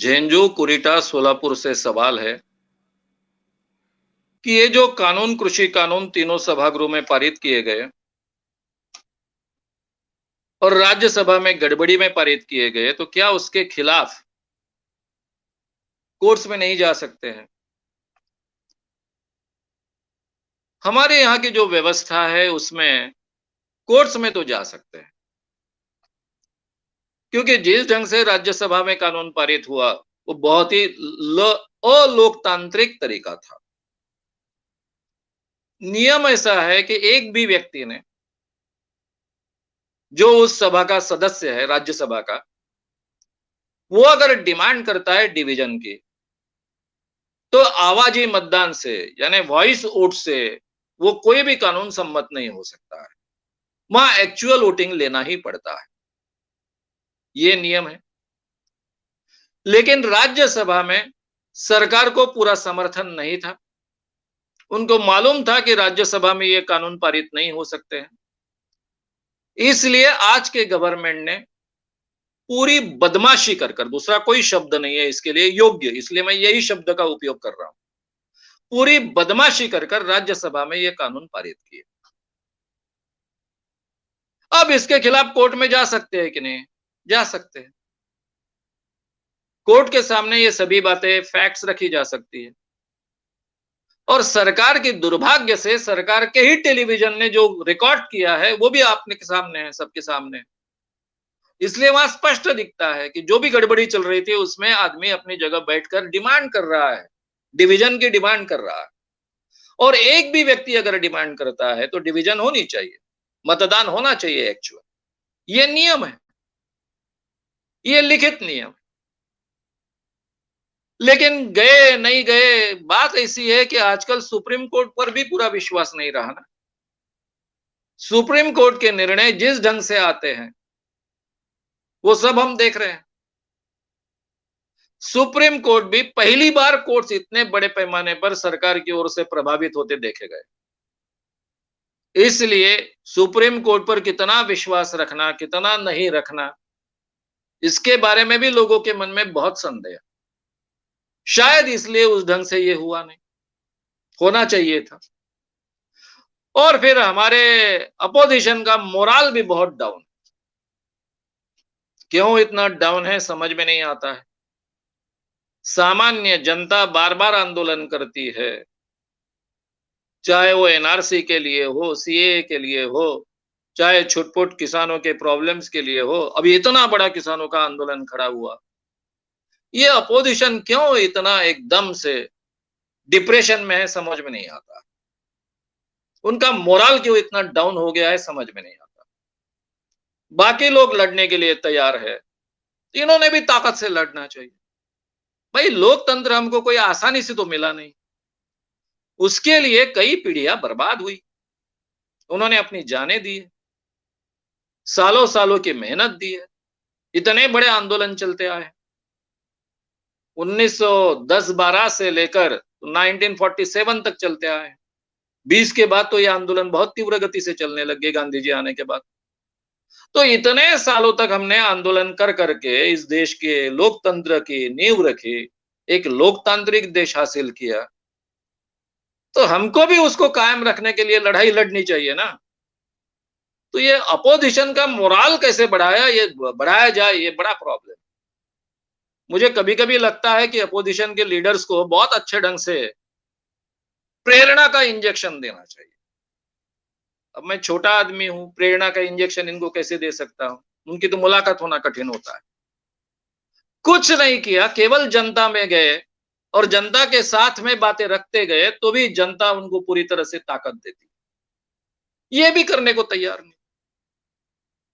झेंझू, कुरीटा, सोलापुर से सवाल है कि ये जो कानून, कृषि कानून तीनों सभागृह में पारित किए गए और राज्यसभा में गड़बड़ी में पारित किए गए, तो क्या उसके खिलाफ कोर्ट्स में नहीं जा सकते हैं? हमारे यहाँ की जो व्यवस्था है उसमें कोर्ट्स में तो जा सकते हैं, क्योंकि जिस ढंग से राज्यसभा में कानून पारित हुआ वो बहुत ही अलोकतांत्रिक तरीका था। नियम ऐसा है कि एक भी व्यक्ति ने, जो उस सभा का सदस्य है, राज्यसभा का, वो अगर डिमांड करता है डिवीजन की, तो आवाजी मतदान से, यानी वॉइस वोट से, वो कोई भी कानून सम्मत नहीं हो सकता है। वहां एक्चुअल वोटिंग लेना ही पड़ता है, ये नियम है। लेकिन राज्यसभा में सरकार को पूरा समर्थन नहीं था। उनको मालूम था कि राज्यसभा में ये कानून पारित नहीं हो सकते हैं। इसलिए आज के गवर्नमेंट ने पूरी बदमाशी कर कर, दूसरा कोई शब्द नहीं है इसके लिए योग्य, इसलिए मैं यही शब्द का उपयोग कर रहा हूं, पूरी बदमाशी कर कर राज्यसभा में ये कानून पारित किए। अब इसके खिलाफ कोर्ट में जा सकते हैं कि नहीं? जा सकते हैं। कोर्ट के सामने ये सभी बातें, फैक्ट्स रखी जा सकती है। और सरकार की दुर्भाग्य से सरकार के ही टेलीविजन ने जो रिकॉर्ड किया है वो भी आपने के सामने है, सबके सामने है। इसलिए वहां स्पष्ट दिखता है कि जो भी गड़बड़ी चल रही थी उसमें आदमी अपनी जगह बैठकर डिमांड कर रहा है, डिवीजन की डिमांड कर रहा है। और एक भी व्यक्ति अगर डिमांड करता है तो डिवीजन होनी चाहिए, मतदान होना चाहिए एक्चुअल। ये नियम है, ये लिखित नियम। लेकिन गए नहीं गए, बात ऐसी है कि आजकल सुप्रीम कोर्ट पर भी पूरा विश्वास नहीं रहा ना। सुप्रीम कोर्ट के निर्णय जिस ढंग से आते हैं वो सब हम देख रहे हैं। सुप्रीम कोर्ट भी पहली बार कोर्ट्स इतने बड़े पैमाने पर सरकार की ओर से प्रभावित होते देखे गए। इसलिए सुप्रीम कोर्ट पर कितना विश्वास रखना, कितना नहीं रखना, इसके बारे में भी लोगों के मन में बहुत संदेह। शायद इसलिए उस ढंग से ये हुआ नहीं, होना चाहिए था। और फिर हमारे अपोजिशन का मोरल भी बहुत डाउन। क्यों इतना डाउन है समझ में नहीं आता है। सामान्य जनता बार बार आंदोलन करती है, चाहे वो एनआरसी के लिए हो, सीएए के लिए हो, चाहे छुटपुट किसानों के प्रॉब्लम्स के लिए हो। अभी इतना बड़ा किसानों का आंदोलन खड़ा हुआ, ये अपोजिशन क्यों इतना एकदम से डिप्रेशन में है समझ में नहीं आता। उनका मोरल क्यों इतना डाउन हो गया है समझ में नहीं आता। बाकी लोग लड़ने के लिए तैयार है, इन्होंने भी ताकत से लड़ना चाहिए। भाई लोकतंत्र हमको कोई आसानी से तो मिला नहीं, उसके लिए कई पीढ़ियां बर्बाद हुई, उन्होंने अपनी जानें दी है, सालों सालों की मेहनत दी है, इतने बड़े आंदोलन चलते आए। 1910-12 से लेकर 1947 तक चलते आए। 20 के बाद तो ये आंदोलन बहुत तीव्र गति से चलने लग गए, गांधी जी आने के बाद। तो इतने सालों तक हमने आंदोलन कर करके इस देश के लोकतंत्र की नींव रखी, एक लोकतांत्रिक देश हासिल किया, तो हमको भी उसको कायम रखने के लिए लड़ाई लड़नी चाहिए ना। तो ये अपोजिशन का मोरल कैसे बढ़ाया जाए, ये बड़ा प्रॉब्लम। मुझे कभी कभी लगता है कि अपोजिशन के लीडर्स को बहुत अच्छे ढंग से प्रेरणा का इंजेक्शन देना चाहिए। अब मैं छोटा आदमी हूं, प्रेरणा का इंजेक्शन इनको कैसे दे सकता हूं? उनकी तो मुलाकात होना कठिन होता है। कुछ नहीं किया, केवल जनता में गए और जनता के साथ में बातें रखते गए, तो भी जनता उनको पूरी तरह से ताकत देती, ये भी करने को तैयार नहीं।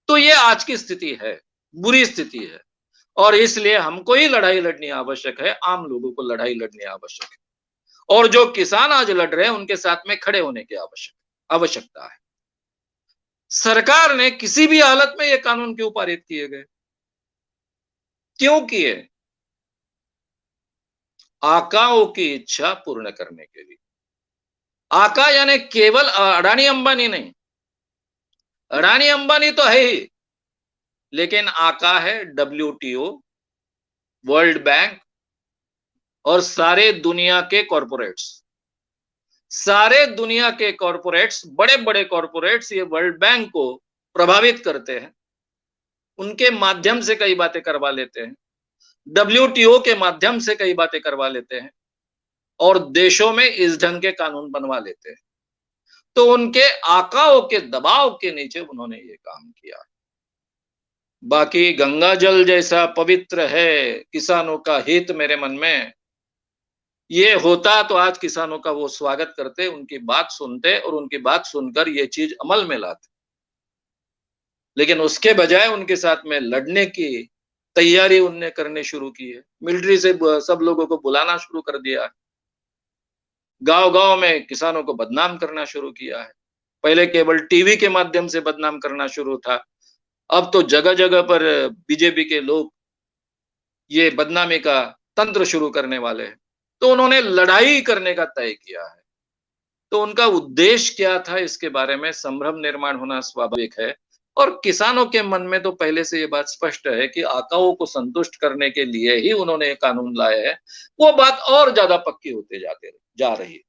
तो ये आज की स्थिति है, बुरी स्थिति है। और इसलिए हमको ही लड़ाई लड़नी आवश्यक है, आम लोगों को लड़ाई लड़नी आवश्यक है। और जो किसान आज लड़ रहे हैं उनके साथ में खड़े होने की आवश्यकता है। सरकार ने किसी भी हालत में ये कानून क्यों पारित किए गए? क्यों किए? आकाओं की इच्छा पूर्ण करने के लिए। आका यानी केवल अडानी अंबानी नहीं, अडानी अंबानी तो है ही, लेकिन आका है WTO, वर्ल्ड बैंक और सारे दुनिया के कॉरपोरेट्स, बड़े बड़े कॉरपोरेट्स ये वर्ल्ड बैंक को प्रभावित करते हैं, उनके माध्यम से कई बातें करवा लेते हैं, WTO के माध्यम से कई बातें करवा लेते हैं और देशों में इस ढंग के कानून बनवा लेते हैं। तो उनके आकाओं के दबाव के नीचे उन्होंने ये काम किया। बाकी गंगा जल जैसा पवित्र है किसानों का हित मेरे मन में, ये होता तो आज किसानों का वो स्वागत करते, उनकी बात सुनते और उनकी बात सुनकर ये चीज अमल में लाते। लेकिन उसके बजाय उनके साथ में लड़ने की तैयारी उनने करने शुरू की है। मिलिट्री से सब लोगों को बुलाना शुरू कर दिया है। गांव-गांव में किसानों को बदनाम करना शुरू किया है। पहले केवल टीवी के माध्यम से बदनाम करना शुरू था। अब तो जगह-जगह पर बीजेपी के लोग ये बदनामी का तंत्र शुरू करने वाले हैं। तो उन्होंने लड़ाई करने का तय किया है। तो उनका उद्देश्य क्या था इसके बारे में संभ्रम निर्माण होना स्वाभाविक है और किसानों के मन में तो पहले से ये बात स्पष्ट है कि आकाओं को संतुष्ट करने के लिए ही उन्होंने ये कानून लाए हैं। वो बात और ज्यादा पक्की होते जा रही है।